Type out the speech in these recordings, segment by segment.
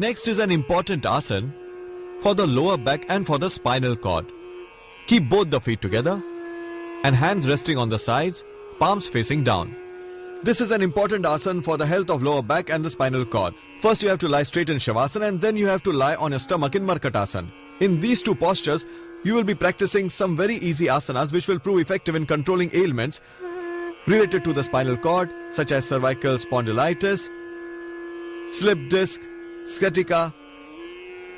Next is an important asana for the lower back and for the spinal cord. Keep both the feet together and hands resting on the sides, palms facing down. This is an important asana for the health of lower back and the spinal cord. First you have to lie straight in Shavasana and then you have to lie on your stomach in Markatasana. In these two postures, you will be practicing some very easy asanas which will prove effective in controlling ailments related to the spinal cord such as cervical spondylitis, slip disc, sciatica.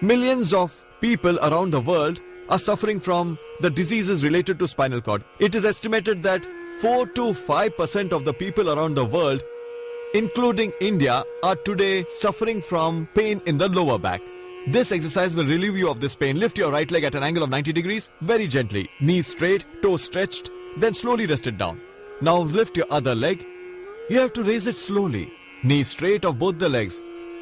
Millions of people around the world are suffering from the diseases related to spinal cord. It is estimated that 4 to 5% of the people around the world, including India, are today suffering from pain in the lower back. This exercise will relieve you of this pain. Lift your right leg at an angle of 90 degrees, very gently. Knees straight, toes stretched, then slowly rest it down. Now lift your other leg. You have to raise it slowly. Knees straight of both the legs,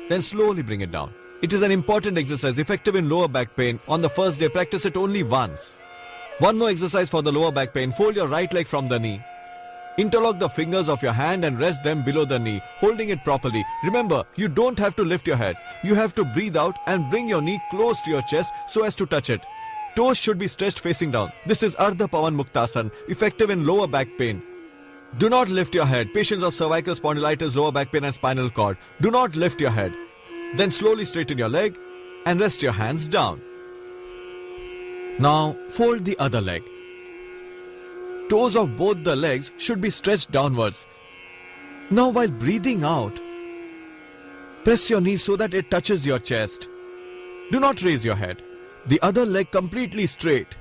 then slowly bring it down. It is an important exercise, effective in lower back pain. On the first day, practice it only once. One more exercise for the lower back pain. Fold your right leg from the knee. Interlock the fingers of your hand and rest them below the knee, holding it properly. Remember, you don't have to lift your head. You have to breathe out and bring your knee close to your chest so as to touch it. Toes should be stretched facing down. This is Ardha Pavan Muktasana, effective in lower back pain. Do not lift your head. Patients of cervical spondylitis, lower back pain and spinal cord. Do not lift your head. Then slowly straighten your leg and rest your hands down. Now fold the other leg. Toes of both the legs should be stretched downwards. Now while breathing out, press your knee so that it touches your chest. Do not raise your head. The other leg completely straight.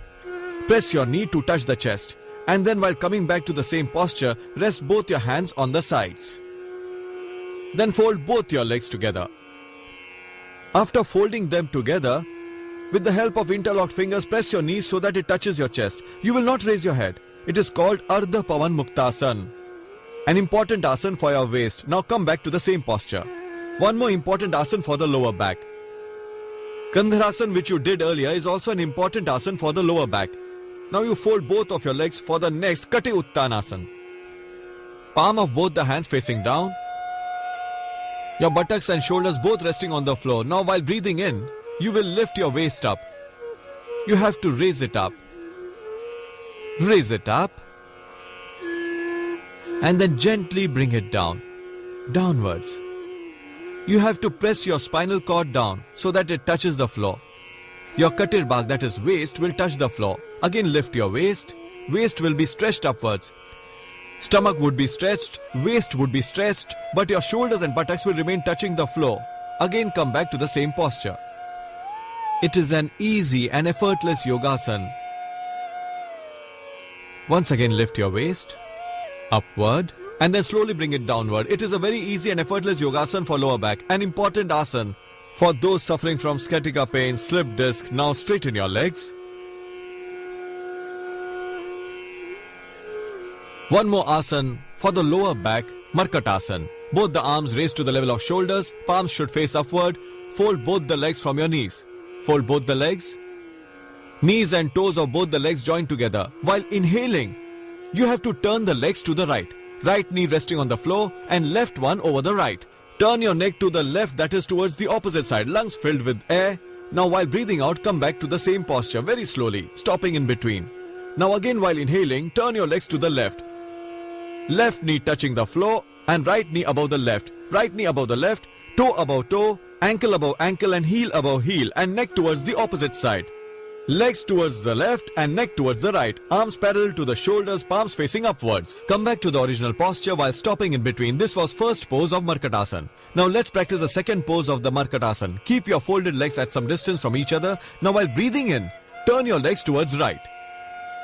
Press your knee to touch the chest. And then while coming back to the same posture, rest both your hands on the sides. Then fold both your legs together. After folding them together, with the help of interlocked fingers, press your knees so that it touches your chest. You will not raise your head. It is called Ardha Pavan Muktasana, an important asana for your waist. Now come back to the same posture. One more important asana for the lower back. Kandharasana, which you did earlier, is also an important asana for the lower back. Now you fold both of your legs for the next Kati Uttanasana. Palm of both the hands facing down. Your buttocks and shoulders both resting on the floor. Now while breathing in, you will lift your waist up. You have to raise it up. Raise it up. And then gently bring it down. Downwards. You have to press your spinal cord down so that it touches the floor. Your katir bag, that is waist, will touch the floor. Again lift your waist. Waist will be stretched upwards. Stomach would be stretched, waist would be stretched, but your shoulders and buttocks will remain touching the floor. Again come back to the same posture. It is an easy and effortless yogasana. Once again lift your waist, upward, and then slowly bring it downward. It is a very easy and effortless yogasana for lower back, an important asana for those suffering from sciatica pain, slip disc. Now straighten your legs. One more asana for the lower back, Markatasana. Both the arms raised to the level of shoulders, palms should face upward. Fold both the legs from your knees. Fold both the legs. Knees and toes of both the legs joined together. While inhaling, you have to turn the legs to the right. Right knee resting on the floor and left one over the right. Turn your neck to the left, that is towards the opposite side. Lungs filled with air. Now while breathing out, come back to the same posture very slowly, stopping in between. Now again while inhaling, turn your legs to the left. Left knee touching the floor and right knee above the left. Right knee above the left, toe above toe, ankle above ankle and heel above heel and neck towards the opposite side. Legs towards the left and neck towards the right. Arms parallel to the shoulders, palms facing upwards. Come back to the original posture while stopping in between. This was first pose of Markatasana. Now let's practice the second pose of the Markatasana. Keep your folded legs at some distance from each other. Now while breathing in, turn your legs towards right.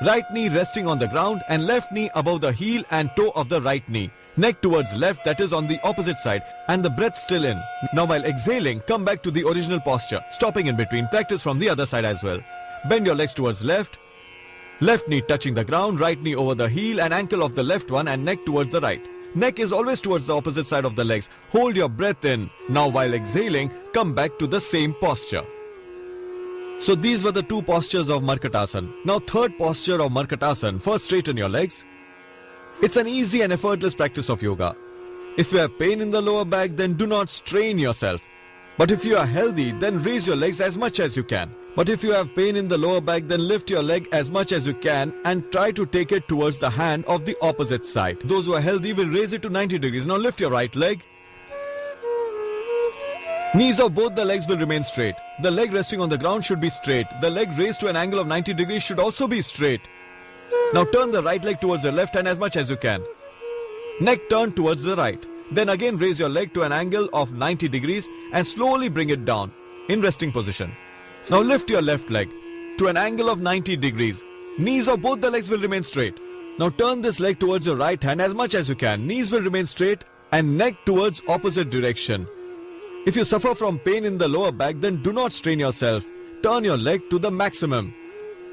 Right knee resting on the ground and left knee above the heel and toe of the right knee. Neck towards left, that is on the opposite side, and the breath still in. Now while exhaling, come back to the original posture. Stopping in between, practice from the other side as well. Bend your legs towards left. Left knee touching the ground, right knee over the heel and ankle of the left one and neck towards the right. Neck is always towards the opposite side of the legs. Hold your breath in. Now while exhaling, come back to the same posture. So these were the two postures of Markatasana. Now third posture of Markatasana. First straighten your legs. It's an easy and effortless practice of yoga. If you have pain in the lower back, then do not strain yourself. But if you are healthy, then raise your legs as much as you can. But if you have pain in the lower back, then lift your leg as much as you can and try to take it towards the hand of the opposite side. Those who are healthy will raise it to 90 degrees. Now lift your right leg. Knees of both the legs will remain straight. The leg resting on the ground should be straight. The leg raised to an angle of 90 degrees should also be straight. Now turn the right leg towards your left hand as much as you can. Neck turned towards the right. Then again raise your leg to an angle of 90 degrees and slowly bring it down in resting position. Now lift your left leg to an angle of 90 degrees. Knees of both the legs will remain straight. Now turn this leg towards your right hand as much as you can. Knees will remain straight and neck towards opposite direction. If you suffer from pain in the lower back, then do not strain yourself. Turn your leg to the maximum.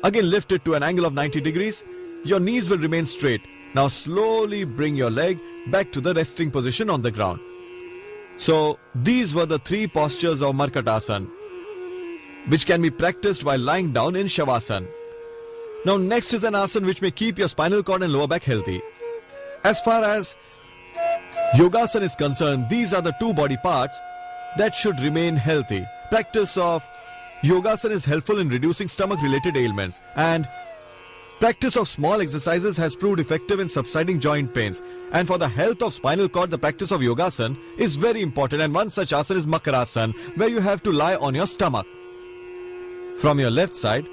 Again lift it to an angle of 90 degrees. Your knees will remain straight. Now slowly bring your leg back to the resting position on the ground. So these were the 3 postures of Markatasana, which can be practiced while lying down in Shavasana. Now next is an asana which may keep your spinal cord and lower back healthy. As far as Yogasana is concerned, these are the 2 body parts that should remain healthy. Practice of Yogasana is helpful in reducing stomach related ailments, and practice of small exercises has proved effective in subsiding joint pains. And for the health of spinal cord, the practice of Yogasana is very important, and one such asana is Makarasana, where you have to lie on your stomach. From your left side,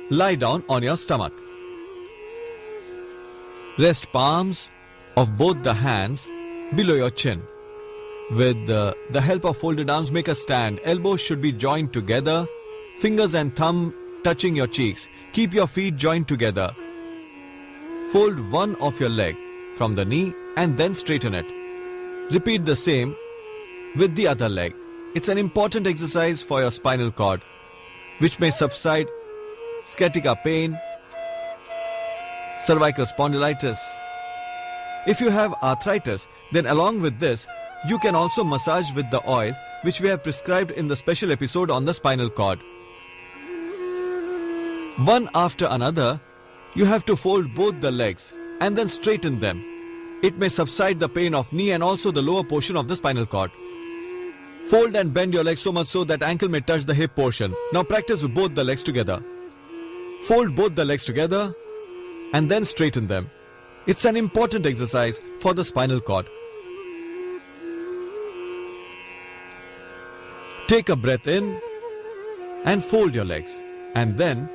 lie down on your stomach. Rest palms of both the hands below your chin. With the help of folded arms, make a stand. Elbows should be joined together. Fingers and thumb touching your cheeks. Keep your feet joined together. Fold one of your leg from the knee and then straighten it. Repeat the same with the other leg. It's an important exercise for your spinal cord, which may subside sciatica pain, cervical spondylitis. If you have arthritis, then along with this, you can also massage with the oil which we have prescribed in the special episode on the spinal cord. One after another, you have to fold both the legs and then straighten them. It may subside the pain of knee and also the lower portion of the spinal cord. Fold and bend your legs so much so that ankle may touch the hip portion. Now practice with both the legs together. Fold both the legs together and then straighten them. It's an important exercise for the spinal cord. Take a breath in and fold your legs, and then,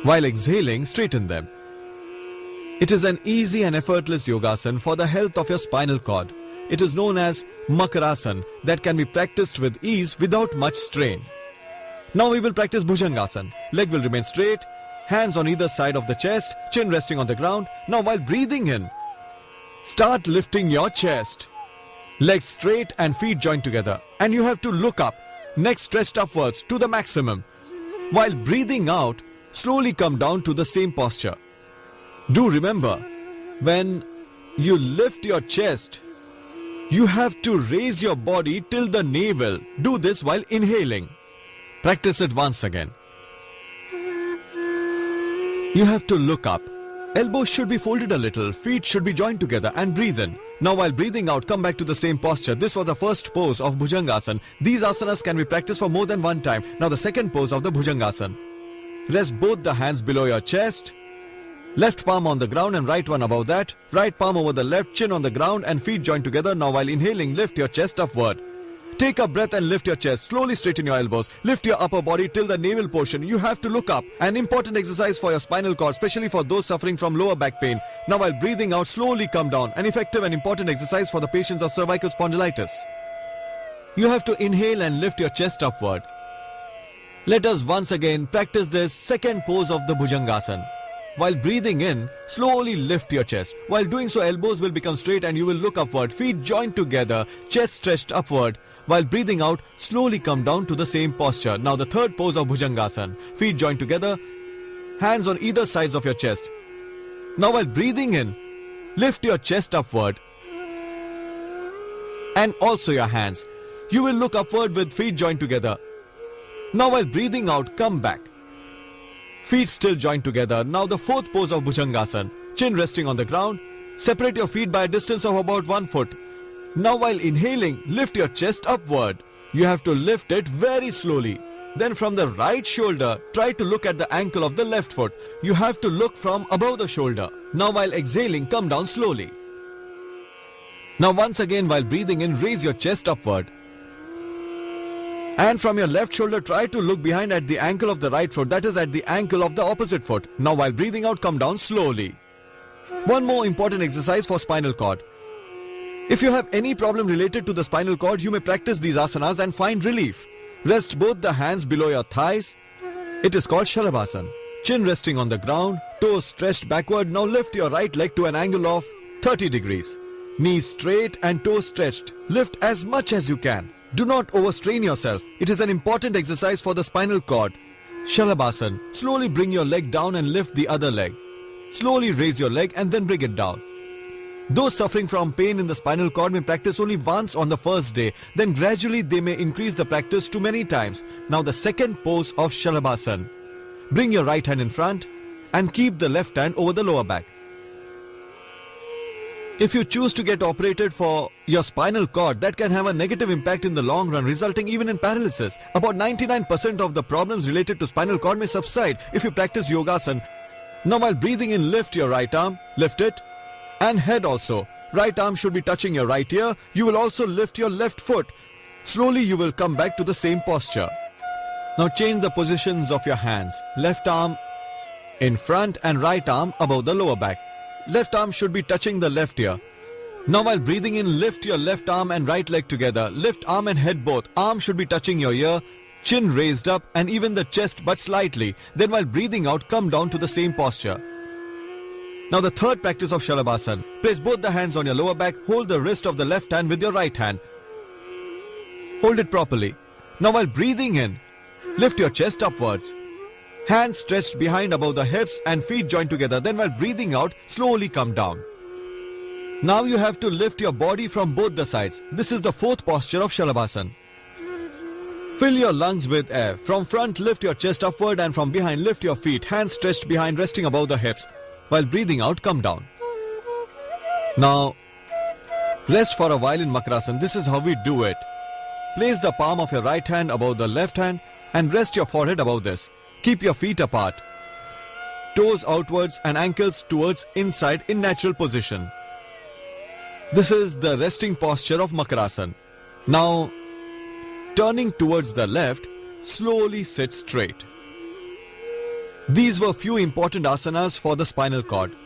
while exhaling, straighten them. It is an easy and effortless yogasana for the health of your spinal cord. It is known as Makarasana that can be practiced with ease without much strain. Now we will practice Bhujangasana. Leg will remain straight, hands on either side of the chest, chin resting on the ground. Now while breathing in, start lifting your chest. Legs straight and feet joined together. And you have to look up, neck stretched upwards to the maximum. While breathing out, slowly come down to the same posture. Do remember, when you lift your chest, you have to raise your body till the navel. Do this while inhaling. Practice it once again. You have to look up. Elbows should be folded a little, feet should be joined together, and breathe in. Now while breathing out, come back to the same posture. This was the first pose of Bhujangasana. These asanas can be practiced for more than one time. Now the second pose of the Bhujangasana. Rest both the hands below your chest. Left palm on the ground and right one above that. Right palm over the left, chin on the ground and feet joined together. Now while inhaling, lift your chest upward. Take a breath and lift your chest. Slowly straighten your elbows. Lift your upper body till the navel portion. You have to look up. An important exercise for your spinal cord, especially for those suffering from lower back pain. Now while breathing out, slowly come down. An effective and important exercise for the patients of cervical spondylitis. You have to inhale and lift your chest upward. Let us once again practice this second pose of the Bhujangasana. While breathing in, slowly lift your chest. While doing so, elbows will become straight and you will look upward. Feet joined together, chest stretched upward. While breathing out, slowly come down to the same posture. Now the third pose of Bhujangasana. Feet joined together, hands on either sides of your chest. Now while breathing in, lift your chest upward and also your hands. You will look upward with feet joined together. Now while breathing out, come back. Feet still joined together. Now the fourth pose of Bhujangasana. Chin resting on the ground. Separate your feet by a distance of about 1 foot. Now while inhaling, lift your chest upward. You have to lift it very slowly. Then from the right shoulder, try to look at the ankle of the left foot. You have to look from above the shoulder. Now while exhaling, come down slowly. Now once again while breathing in, raise your chest upward. And from your left shoulder, try to look behind at the ankle of the right foot, that is at the ankle of the opposite foot. Now while breathing out, come down slowly. One more important exercise for spinal cord. If you have any problem related to the spinal cord, you may practice these asanas and find relief. Rest both the hands below your thighs. It is called Shalabhasana. Chin resting on the ground, toes stretched backward. Now lift your right leg to an angle of 30 degrees. Knees straight and toes stretched. Lift as much as you can. Do not overstrain yourself. It is an important exercise for the spinal cord. Shalabhasana. Slowly bring your leg down and lift the other leg. Slowly raise your leg and then bring it down. Those suffering from pain in the spinal cord may practice only once on the first day. Then gradually they may increase the practice to many times. Now the second pose of Shalabhasana. Bring your right hand in front and keep the left hand over the lower back. If you choose to get operated for your spinal cord, that can have a negative impact in the long run, resulting even in paralysis. About 99% of the problems related to spinal cord may subside if you practice Yogasana. Now while breathing in, lift your right arm, lift it, and head also. Right arm should be touching your right ear. You will also lift your left foot. Slowly you will come back to the same posture. Now change the positions of your hands. Left arm in front and right arm above the lower back. Left arm should be touching the left ear. Now while breathing in, lift your left arm and right leg together. Lift arm and head both. Arm should be touching your ear. Chin raised up and even the chest but slightly. Then while breathing out, come down to the same posture. Now the third practice of Shalabhasana. Place both the hands on your lower back. Hold the wrist of the left hand with your right hand. Hold it properly. Now while breathing in, lift your chest upwards. Hands stretched behind above the hips and feet joined together. Then while breathing out, slowly come down. Now you have to lift your body from both the sides. This is the fourth posture of Shalabhasana. Fill your lungs with air. From front, lift your chest upward, and from behind, lift your feet. Hands stretched behind, resting above the hips. While breathing out, come down. Now, rest for a while in Makarasana. This is how we do it. Place the palm of your right hand above the left hand and rest your forehead above this. Keep your feet apart. Toes outwards and ankles towards inside in natural position. This is the resting posture of Makarasana. Now, turning towards the left, slowly sit straight. These were few important asanas for the spinal cord.